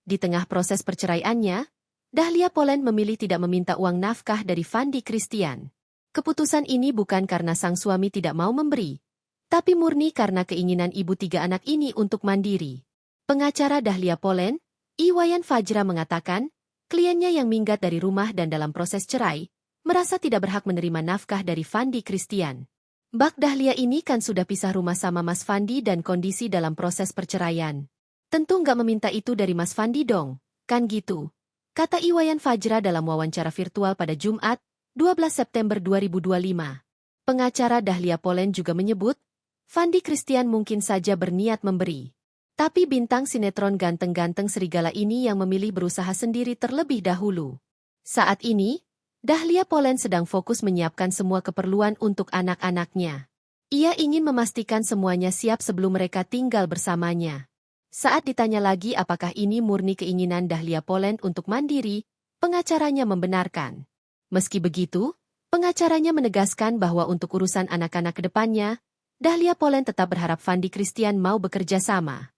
Di tengah proses perceraiannya, Dahlia Poland memilih tidak meminta uang nafkah dari Fandi Christian. Keputusan ini bukan karena sang suami tidak mau memberi, tapi murni karena keinginan ibu 3 anak ini untuk mandiri. Pengacara Dahlia Poland, Iwayan Fajra mengatakan, kliennya yang minggat dari rumah dan dalam proses cerai, merasa tidak berhak menerima nafkah dari Fandi Christian. Mbak Dahlia ini kan sudah pisah rumah sama Mas Fandi dan kondisi dalam proses perceraian. Tentu nggak meminta itu dari Mas Fandi dong, kan gitu? Kata Iwayan Fajra dalam wawancara virtual pada Jumat, 12 September 2025. Pengacara Dahlia Poland juga menyebut, Fandi Christian mungkin saja berniat memberi. Tapi bintang sinetron ganteng-ganteng serigala ini yang memilih berusaha sendiri terlebih dahulu. Saat ini, Dahlia Poland sedang fokus menyiapkan semua keperluan untuk anak-anaknya. Ia ingin memastikan semuanya siap sebelum mereka tinggal bersamanya. Saat ditanya lagi apakah ini murni keinginan Dahlia Poland untuk mandiri, pengacaranya membenarkan. Meski begitu, pengacaranya menegaskan bahwa untuk urusan anak-anak ke depannya, Dahlia Poland tetap berharap Fandi Christian mau bekerja sama.